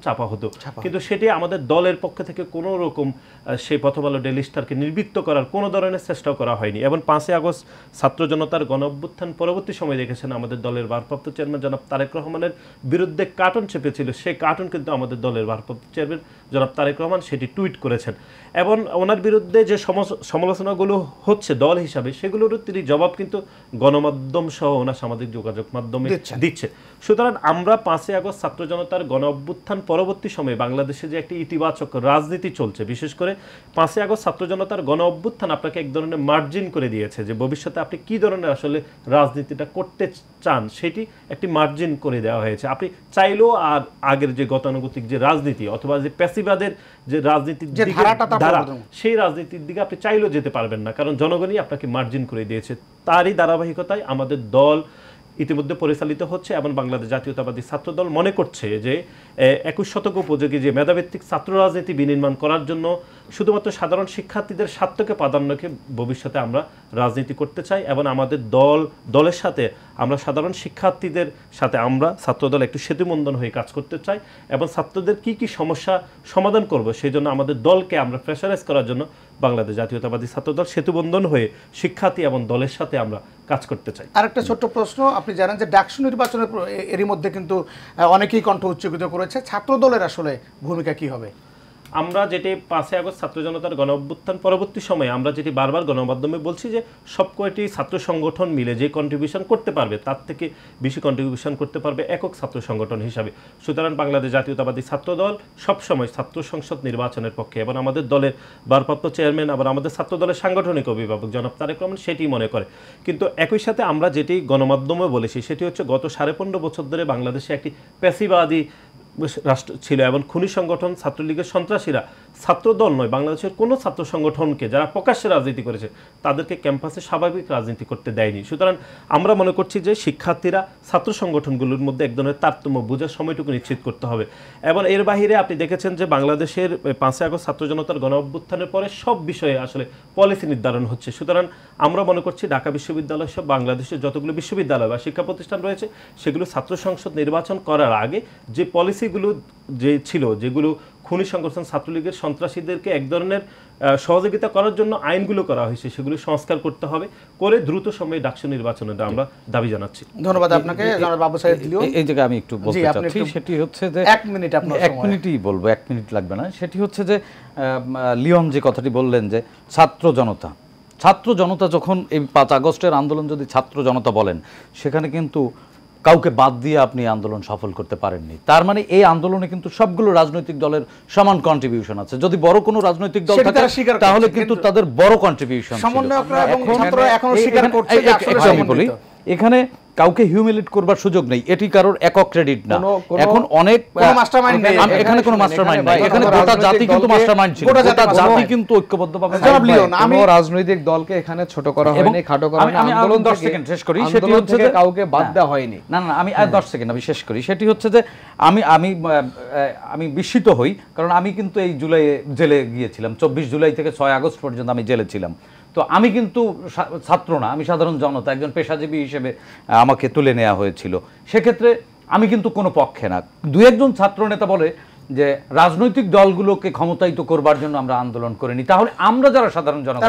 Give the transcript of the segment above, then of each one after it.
চাপা হতো, কিন্তু সেটি আমাদের দলের পক্ষ থেকে কোনো রকম সেই প্রথম আলো ডেইলি স্টারকে নির্বৃত্ত করার কোনো ধরনের চেষ্টাও করা হয়নি। এবং 5ই আগস্ট ছাত্র জনতার গণ অভ্যুত্থান পরবর্তী সময় দেখেছেন আমাদের দলের ভারপ্রাপ্ত চেয়ারম্যান জনাব তারেক রহমানের বিরুদ্ধে কার্টুন চেপেছিল, সেই কার্টুন কিন্তু আমাদের দলের ভারপ্রাপ্ত চেয়ারম্যান জনাব তারেক রহমান সেটি টুইট করেছেন এবং ওনার বিরুদ্ধে যে সমালোচনাগুলো হচ্ছে দল হিসাবে সেগুলোরও তিনি জবাব কিন্তু গণমাধ্যম সহ ওনার সামাজিক যোগাযোগ মাধ্যমে দিচ্ছে। সুতরাং আমরা 5ই আগস্ট ছাত্র জনতার গণ অভ্যুত্থান পরবর্তী সময়ে বাংলাদেশে যে একটি ইতিবাচক রাজনীতি চলছে, বিশেষ করে 5ই আগস্ট ছাত্র জনতার গণ অভ্যুত্থান আপনাকে এক ধরনের মার্জিন করে দিয়েছে যে ভবিষ্যতে আপনি কি ধরনের আসলে রাজনীতিটা করতে চান সেটি একটি মার্জিন করে দেওয়া হয়েছে। আপনি চাইলেও আর আগের যে গতানুগতিক যে রাজনীতি অথবা যে প্যাসিবাদের যে রাজনীতির ধারা সেই রাজনীতির দিকে আপনি চাইলেও যেতে পারবেন না, কারণ জনগণই আপনাকে মার্জিন করে দিয়েছে। তারই ধারাবাহিকতায় আমাদের দল ইতিমধ্যে পরিচালিত হচ্ছে এবং বাংলাদেশ জাতীয়তাবাদী ছাত্র দল মনে করছে যে 21 শতক উপযোগী যে মেধাভিত্তিক ছাত্র রাজনীতি বিনির্মাণ করার জন্য শুধুমাত্র সাধারণ শিক্ষার্থীদের স্বার্থকে প্রাধান্যকে ভবিষ্যতে আমরা রাজনীতি করতে চাই এবং আমাদের দলের সাথে আমরা সাধারণ শিক্ষার্থীদের সাথে আমরা ছাত্রদল একটু সেতুবন্ধন হয়ে কাজ করতে চাই এবং ছাত্রদের কি কি সমস্যা সমাধান করব সেই জন্য আমাদের দলকে আমরা প্রেশারাইজ করার জন্য বাংলাদেশ জাতীয়তাবাদী ছাত্রদল সেতুবন্ধন হয়ে শিক্ষার্থী এবং দলের সাথে আমরা কাজ করতে চাই। আরেকটা ছোট্ট প্রশ্ন, আপনি জানেন যে ডাকসু নির্বাচনের এরই মধ্যে কিন্তু অনেকেই কণ্ঠ উচ্চকিত করেছে, ছাত্রদলের আসলে ভূমিকা কি হবে? আমরা যেটি 5ই আগস্ট ছাত্র জনতার গণ অভ্যুত্থান পরবর্তী সময়ে আমরা যেটি বারবার গণমাধ্যমে বলছি যে সব কয়টি ছাত্র সংগঠন মিলে যে কন্ট্রিবিউশন করতে পারবে তার থেকে বেশি কন্ট্রিবিউশন করতে পারবে একক ছাত্র সংগঠন হিসাবে। সুতরাং বাংলাদেশ জাতীয়তাবাদী ছাত্র দল সবসময় ছাত্র সংসদ নির্বাচনের পক্ষে এবং আমাদের দলের ভারপ্রাপ্ত চেয়ারম্যান আবার আমাদের ছাত্র দলের সাংগঠনিক অভিভাবক জনাব তারেক রহমান সেটি মনে করে। কিন্তু একই সাথে আমরা যেটি গণমাধ্যমে বলেছি সেটি হচ্ছে গত 15.5 বছর ধরে বাংলাদেশে একটি প্যাসিবাদী রাষ্ট্র ছিল এবং খুনি সংগঠন ছাত্রলীগের সন্ত্রাসীরা ছাত্রদল নয় বাংলাদেশের কোনো ছাত্র সংগঠনকে যারা প্রকাশ্যে রাজনীতি করেছে তাদেরকে ক্যাম্পাসে স্বাভাবিক রাজনীতি করতে দেয়নি। সুতরাং আমরা মনে করছি যে শিক্ষার্থীরা ছাত্র সংগঠনগুলোর মধ্যে এক ধরনের তারতম্য বোঝার সময়টুকু নিশ্চিত করতে হবে। এবং এর বাহিরে আপনি দেখেছেন যে বাংলাদেশের 5ই আগস্ট ছাত্র জনতার গণ অভ্যুত্থানের পরে সব বিষয়ে আসলে পলিসি নির্ধারণ হচ্ছে। সুতরাং আমরা মনে করছি ঢাকা বিশ্ববিদ্যালয় সব বাংলাদেশের যতগুলো বিশ্ববিদ্যালয় বা শিক্ষা প্রতিষ্ঠান রয়েছে সেগুলো ছাত্র সংসদ নির্বাচন করার আগে যে পলিসিগুলো যে ছিল যেগুলো খুনি সংগঠন ছাত্রলীগের সন্ত্রাসীদেরকে এক ধরনের সহযোগিতা করার জন্য আইনগুলো করা হয়েছে সেগুলো সংস্কার করতে হবে, করে দ্রুত সময়ে ডাকসু নির্বাচনের আমরা দাবি জানাচ্ছি। ধন্যবাদ আপনাকে জনাব বাবু সাহেব। এই জায়গায় আমি একটু বলতে চাচ্ছি, সেটি হচ্ছে যে 1 মিনিট আপনার 1 মিনিটই বলবো, 1 মিনিট লাগবে না। সেটি হচ্ছে যে লিওন যে কথাটি বললেন যে ছাত্র জনতা যখন এই 5 আগস্টের আন্দোলন যদি ছাত্র জনতা বলেন সেখানে কিন্তু কাউকে বাদ দিয়ে আপনি আন্দোলন সফল করতে পারেননি। তার মানে এই আন্দোলনে কিন্তু সবগুলো রাজনৈতিক দলের সমান কন্ট্রিবিউশন আছে। যদি বড় কোনো রাজনৈতিক দল থাকে তাহলে কিন্তু তাদের বড় কন্ট্রিবিউশন এখানে কাউকে হিউমিলেট করবার সুযোগ নেই, এটি কারোর একক ক্রেডিট না। এখন অনেক মাস্টারমাইন্ড নেই, এখানে কোনো মাস্টারমাইন্ড নাই, এখানে গোটা জাতি কিন্তু মাস্টারমাইন্ড ছিল, গোটা জাতি কিন্তু ঐক্যবদ্ধভাবে। আমি রাজনৈতিক দলকে এখানে ছোট করা হয়নি, খাটো করা হয়নি। আন্দোলন 10 সেকেন্ড শেষ করি, সেটি হচ্ছে যে কাউকে বাদ দেওয়া হয়নি। না আমি 10 সেকেন্ড আমি শেষ করি। সেটি হচ্ছে যে আমি বিস্মিত হই, কারণ আমি কিন্তু এই জুলাইয়ে জেলে গিয়েছিলাম, 24 জুলাই থেকে 6 আগস্ট পর্যন্ত আমি জেলে ছিলাম। তো আমি কিন্তু ছাত্র না, আমি সাধারণ জনতা, একজন পেশাজীবী হিসেবে আমাকে তুলে নেওয়া হয়েছিল। সেক্ষেত্রে আমি কিন্তু কোনো পক্ষে না। 2-1 ছাত্র নেতা বলে যে রাজনৈতিক দলগুলোকে ক্ষমতায়িত করবার জন্য আমরা আন্দোলন করিনি, তাহলে আমরা যারা সাধারণ জনতা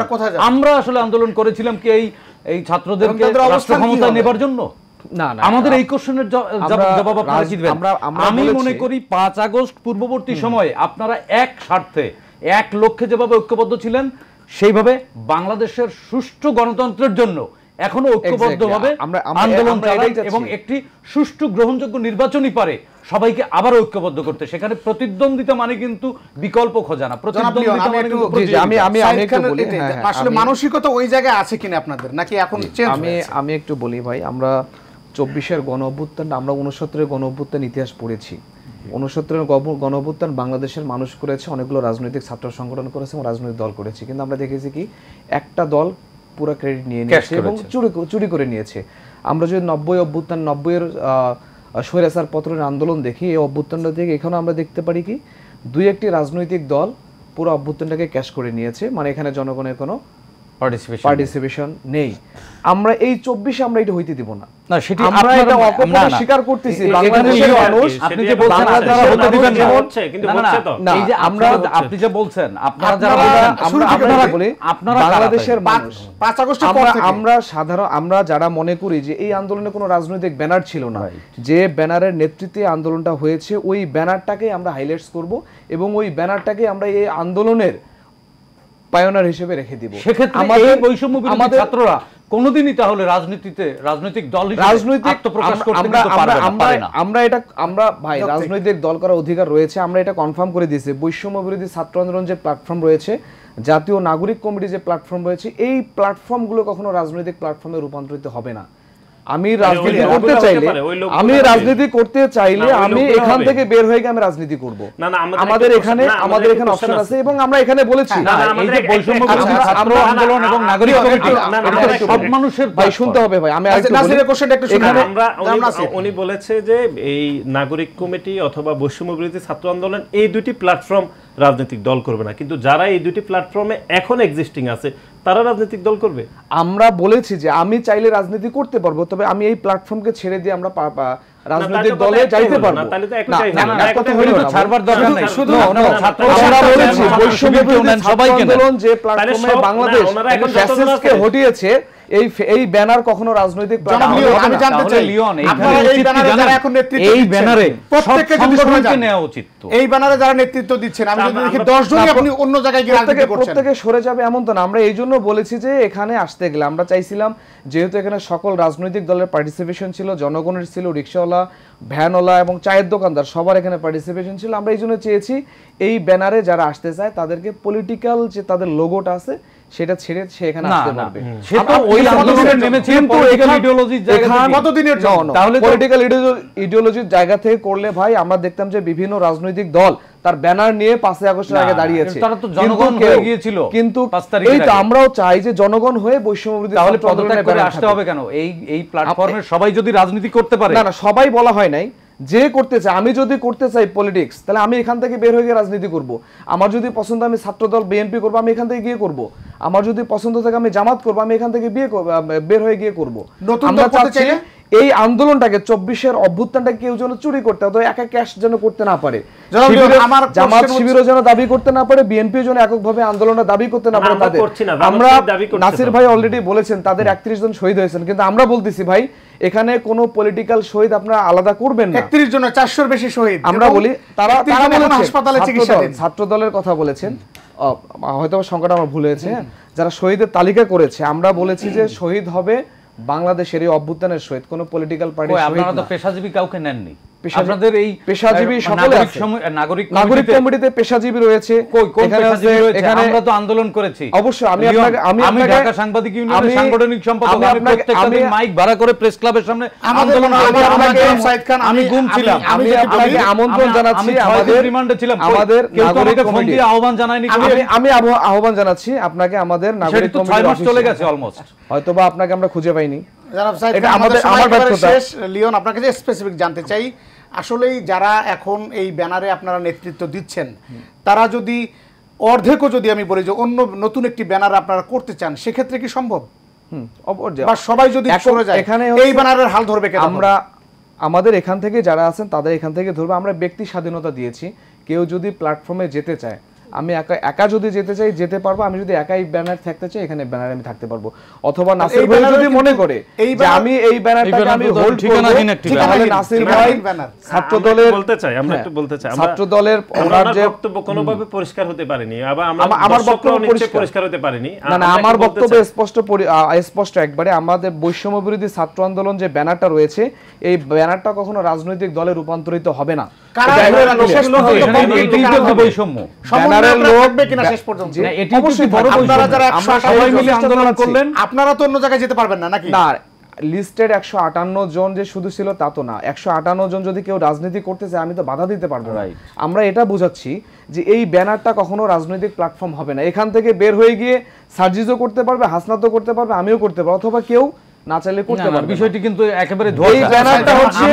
আমরা আসলে আন্দোলন করেছিলাম কি এই ছাত্রদেরকে রাষ্ট্র ক্ষমতায় নেবার জন্য? না, আমাদের এই কোশ্চেনের জবাব আপনারা কি দিবেন? আমি মনে করি 5 আগস্ট পূর্ববর্তী সময়ে আপনারা এক স্বার্থে এক লক্ষ্যে যেভাবে ঐক্যবদ্ধ ছিলেন সেইভাবে বাংলাদেশের সুষ্ঠু গণতন্ত্রের জন্য এখনো ঐক্যবদ্ধভাবে আন্দোলন চালাই এবং একটি সুষ্ঠু গ্রহণযোগ্য নির্বাচনই পারে সবাইকে আবার ঐক্যবদ্ধ করতে। সেখানে প্রতিদ্বন্দ্বিতা মানে কিন্তু বিকল্প খোঁজা না, প্রতিদ্বন্দ্বিতা মানে কিন্তু আমি একটু বলি আসলে মানসিকতা ওই জায়গায় আছে কিনা আপনাদের, নাকি এখন চেঞ্জ? আমি একটু বলি ভাই, আমরা 24-এর গণ অভ্যুত্থান, আমরা 69-এর গণ অভ্যুত্থান ইতিহাস পড়েছি। 69-এর গণ অভ্যুত্থান বাংলাদেশের মানুষ করেছে, অনেকগুলো রাজনৈতিক ছাত্র সংগঠন করেছে এবং রাজনৈতিক দল করেছে, কিন্তু আমরা দেখেছি কি একটা দল পুরো ক্রেডিট নিয়ে নিয়েছে এবং চুরি করে নিয়েছে। আমরা যদি 90 অভ্যুত্থান, 90-এর স্বৈরাচার পতনের আন্দোলন দেখি, এই অভ্যুত্থানটা থেকে এখানেও আমরা দেখতে পারি কি 2-1টি রাজনৈতিক দল পুরো অভ্যুত্থানটাকে ক্যাশ করে নিয়েছে, মানে এখানে জনগণের কোনো পার্টিসিপেশন নেই। আমরা এই 24-এ আমরা এটা হইতে দিব না। না সেটি আমরা এটা অকপটে স্বীকার করতেছি। বাংলাদেশের মানুষ আপনি যে বলছেন আপনারা হতে দিবেন না, হচ্ছে কিন্তু হচ্ছে তো এই যে আমরা আপনি যে বলছেন আপনারা যারা বলছেন আপনারা বলি আপনারা বাংলাদেশের মানুষ 5 আগস্টের পর থেকে আমরা যারা মনে করি যে এই আন্দোলনে কোনো রাজনৈতিক ব্যানার ছিল না, যে ব্যানারের নেতৃত্বে আন্দোলনটা হয়েছে ওই ব্যানারটাকে আমরা হাইলাইটস করব এবং ওই ব্যানারটাকে আমরা এই আন্দোলনের পায়োনিয়ার হিসেবে রেখে দিব। সেক্ষেত্রে এই বৈষম্য বিরোধী ছাত্ররা কোনোদিনই তাহলে রাজনৈতিক দল হিসেবে আত্মপ্রকাশ করতে পারবে না। আমরা ভাই রাজনৈতিক দল করার অধিকার রয়েছে, আমরা এটা কনফার্ম করে দিয়েছি। বৈষম্য বিরোধী ছাত্র আন্দোলন যে প্ল্যাটফর্ম রয়েছে, জাতীয় নাগরিক কমিটি যে প্ল্যাটফর্ম রয়েছে, এই প্ল্যাটফর্মগুলো কখনো রাজনৈতিক প্ল্যাটফর্মে রূপান্তরিত হবে না। আমি রাজনীতি করতে চাইলে আমি এখান থেকে বের হয়ে গিয়ে আমি রাজনীতি করব। আমাদের এখানে অপশন আছে এবং আমরা এখানে বলেছি সব মানুষের ভাই শুনতে হবে ভাই। আমি উনি বলেছে যে এই নাগরিক কমিটি অথবা বৈষম্য বিরোধী ছাত্র আন্দোলন এই দুটি প্ল্যাটফর্ম রাজনৈতিক দল করবে না, কিন্তু যারা এই দুটি প্ল্যাটফর্মে এখন এক্সিস্টিং আছে তারা রাজনৈতিক দল করবে। আমরা বলেছি যে আমি চাইলে রাজনীতি করতে পারবো, তবে আমি এই প্ল্যাটফর্মকে ছেড়ে দিয়ে আমরা রাজনৈতিক দলে যাইতে পারবো না। তাহলে তো একটাই হলো না, ছাড়বার দরকার নাই। শুধু আমরা বলেছি বৈষম্য বিরোধী ছাত্র আন্দোলন যে প্ল্যাটফর্মে বাংলাদেশ ফ্যাসিস্টকে হটিয়েছে, এই ব্যানার কখনো রাজনৈতিক আমি জানতে চাই আপনারা এই ব্যানারে যারা এখন নেতৃত্ব এই ব্যানারে প্রত্যেককে যদি শুনে যান নেওয়া উচিত। তো এই ব্যানারে যারা নেতৃত্ব দিচ্ছেন আমি যদি দেখি 10 জনই আপনি অন্য জায়গায় গিয়ে রাজনীতি করছেন, প্রত্যেককে সরে যাবে এমন তো না। আমরা এইজন্য বলেছি যে এখানে আসতে গেলে আমরা চাইছিলাম যেহেতু এখানে সকল রাজনৈতিক দলের পার্টিসিপেশন ছিল, জনগণের ছিল, রিকশাওয়ালা, ভ্যানওয়ালা এবং চায়ের দোকানদার সবার এখানে পার্টিসিপেশন ছিল। আমরা এই জন্য চেয়েছি এই ব্যানারে যারা আসতে চায় তাদেরকে পলিটিক্যাল যে তাদের লোগোটা আছে সেটা ছেড়ে সে এখানে আসতে পারবে। সেটা ওই আন্দোলনে নেমেছিল পলিটিক্যাল ইডিওলজির জায়গা থেকে। কতদিনের জন্য তাহলে পলিটিক্যাল ইডিওলজির জায়গা থেকে করলে ভাই আমরা দেখতাম যে বিভিন্ন রাজনৈতিক দল তার ব্যানার নিয়ে 5 আগস্টের আগে দাঁড়িয়েছে। তারা তো জনগণ হয়ে গিয়েছিল কিন্তু এই তো আমরাও চাই যে জনগণ হয়ে বৈষম্য বিরোধী তাহলে পদত্যাগ করে আসতে হবে কেন? এই প্ল্যাটফর্মে সবাই যদি রাজনীতি করতে পারে। না সবাই বলা হয় নাই, যে করতে চায়। আমি যদি করতে চাই পলিটিক্স তাহলে আমি এখান থেকে বের হয়ে গিয়ে রাজনীতি করব। আমার যদি পছন্দ আমি ছাত্রদল বিএনপি করব, আমি এখান থেকে গিয়ে করব। আমার যদি পছন্দ থাকে আমি জামাত করব, আমি এখান থেকে বের হয়ে গিয়ে করব। আমরা চাচ্ছি এই আন্দোলনটাকে 24-এর অভ্যুত্থানটাকে কেউ যেন চুরি করতে অথবা একা ক্যাশ যেন করতে না পারে, জামাত শিবিরও যেন দাবি করতে না পারে, বিএনপিও যেন এককভাবে আন্দোলনটা দাবি করতে না পারে। তাদের আমরা নাসির ভাই অলরেডি বলেছেন তাদের 31 জন শহীদ হয়েছেন, কিন্তু আমরা বলতেছি ভাই এখানে কোনো পলিটিক্যাল শহীদ আপনারা আলাদা করবেন না। 31 জন 400-এর বেশি শহীদ আমরা বলি তারা হাসপাতালে চিকিৎসাধীন। ছাত্র দলের কথা বলেছেন, হয়তো সংখ্যাটা আমার ভুল হয়েছে, যারা শহীদের তালিকা করেছে। আমরা বলেছি যে শহীদ হবে বাংলাদেশের এই অভ্যুত্থানের শহীদ, কোন পলিটিক্যাল পার্টি শহীদ না। আপনারা তো পেশাজীবী কাউকে নেননি। আপনাদের এই পেশাজীবী সকলে আছে, নাগরিক কমিটিতে পেশাজীবী রয়েছে। এখানে আমরা তো আন্দোলন করেছি। অবশ্যই আমি ঢাকা সাংবাদিক ইউনিয়নের সাংগঠনিক সম্পাদক, আমি প্রত্যেকটা দিন মাইক ভাড়া করে প্রেস ক্লাবের সামনে আন্দোলন আমি গুম ছিলাম। আমি আপনাকে আমন্ত্রণ জানাচ্ছি, আমাদের রিমান্ডে ছিলাম, আমাদের নাগরিক কমিটি আহ্বান জানায়নি। আমি আহ্বান জানাচ্ছি আপনাকে, আমাদের নাগরিক কমিটি 6 মাস চলে গেছে অলমোস্ট, হয়তোবা আপনাকে আমরা খুঁজে পাইনি। এটা আমার ব্যর্থতা। লিওন আপনাকে যে স্পেসিফিক জানতে চাই, আসলেই যারা এখন এই ব্যানারে আপনারা নেতৃত্ব দিচ্ছেন তারা যদি অর্ধেকও যদি আমি বলি যে অন্য নতুন একটি ব্যানার আপনারা করতে চান, সেক্ষেত্রে কি সম্ভব? বা সবাই যদি সরে যায় এই ব্যানারের হাল ধরবে কেন? আমরা আমাদের এখান থেকে যারা আছেন তাদের এখান থেকে ধরবে। আমরা ব্যক্তি স্বাধীনতা দিয়েছি, কেউ যদি প্ল্যাটফর্মে যেতে চায়, আমি একা যদি যেতে চাই যেতে পারবো, আমি যদি একাই ব্যানার থাকতে চাই এখানে ব্যানারে আমি থাকতে পারবো। অথবা নাসির ভাই যদি মনে করে যে আমি এই ব্যানারটাকে আমি হোল্ড করব, তাহলে নাসির ভাই ছাত্র দলের বলতে চাই, আমরা একটু বলতে চাই, ছাত্র দলের ওনার যে বক্তব্য কোনোভাবে পরিষ্কার হতে পারেনি। আমার বক্তব্য পরিষ্কার হতে পারেনি। না আমার বক্তব্য স্পষ্ট একবারে। আমাদের বৈষম্য বিরোধী ছাত্র আন্দোলন যে ব্যানারটা রয়েছে, এই ব্যানারটা কখনো রাজনৈতিক দলে রূপান্তরিত হবে না। বৈষম্য আপনারা তো অন্য জায়গায় যেতে পারবেন না নাকি? না, লিস্টেড 158 জন যে শুধু ছিল তা তো না। 158 জন যদি কেউ রাজনীতি করতে চায় আমি তো বাধা দিতে পারবো না। আমরা এটা বুঝাচ্ছি যে এই ব্যানারটা কখনো রাজনৈতিক প্ল্যাটফর্ম হবে না। এখান থেকে বের হয়ে গিয়ে সার্জিজও করতে পারবে, হাসনাতও করতে পারবে, আমিও করতে পারবো, অথবা কেউ না চাইলে করতে পারবে। বিষয়টি কিন্তু একেবারে এই ব্যানারটা হচ্ছে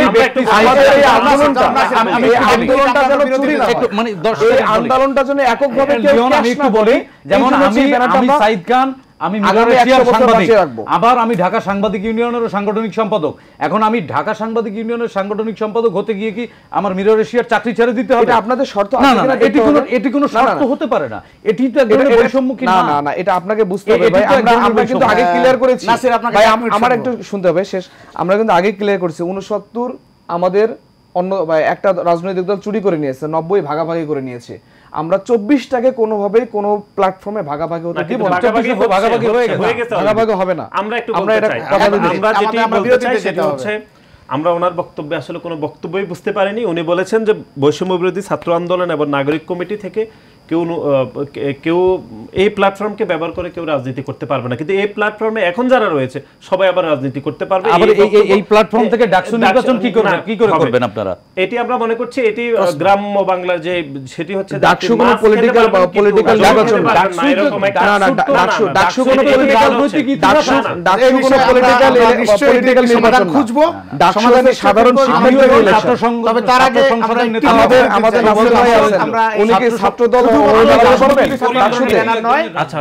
আমাদের এই আন্দোলনটা, এই আন্দোলনটা যেন চুরি না হয়, মানে এই আন্দোলনটা যেন এককভাবে কেউ একটু বলি। যেমন আমি সাইদ খান, আমি আগামী 100 বছর বাঁচিয়ে রাখবো। আবার আমি ঢাকা সাংবাদিক ইউনিয়নের সাংগঠনিক সম্পাদক। এখন আমি ঢাকা সাংবাদিক ইউনিয়নের সাংগঠনিক সম্পাদক হতে গিয়ে কি আমার মিরর এশিয়ার চাকরি ছেড়ে দিতে হবে? এটা আপনাদের শর্ত না, আছে না, কিনা না, এটি দেখতে কোনো হবে। এটি কোনো শর্ত হতে পারে না। এটি তো এক ধরনের বৈষম্যমুখী না না না, এটা আপনাকে বুঝতে হবে ভাই। আমরা কিন্তু আগে ক্লিয়ার করেছি। নাসির, আপনাকে ভাই এক মিনিট আমার শুনবো। একটু শুনতে হবে শেষ। আমরা কিন্তু আগে ক্লিয়ার করেছি 69 আমাদের অন্য একটা রাজনৈতিক দল চুরি করে নিয়েছে, 90 ভাগাভাগি করে নিয়েছে। আমরা 24টাকে কোনোভাবেই কোনো প্ল্যাটফর্মে ভাগাভাগি হতে দিব না। ভাগাভাগি হয়ে গেছে। ভাগাভাগি হবে না। আমরা একটু আমরা বলতে এটা চাই, কথা দিতে আমরা যেটি আমরা বলতে বিরতিতে চাই যেতে সেটা হবে। হচ্ছে আমরা ওনার বক্তব্যে আসলে কোনো বক্তব্যই বুঝতে পারিনি। উনি বলেছেন যে বৈষম্য বিরোধী ছাত্র আন্দোলন এবং নাগরিক কমিটি থেকে কেউ এই প্ল্যাটফর্মকে ব্যবহার করে কেউ রাজনীতি করতে পারবে না, কিন্তু এই প্ল্যাটফর্মে এখন যারা রয়েছে সবাই আবার রাজনীতি করতে পারবে। আবার এই প্ল্যাটফর্ম থেকে ডাকসু নির্বাচন কি করে করবেন আপনারা? এটি আমরা মনে করছি এটি গ্রাম্য বাংলার যে সেটি হচ্ছে ডাকসু কোনো পলিটিক্যাল নির্বাচন না। ডাকসু কোনো পলিটিক্যাল নির্বাচন খুঁজবো। সমাধানে সাধারণ শিক্ষার্থীদের ইলেকশন। তবে তার আগে আমাদের নাসির ভাই আছেন, উনি কি ছাত্র দল আচ্ছা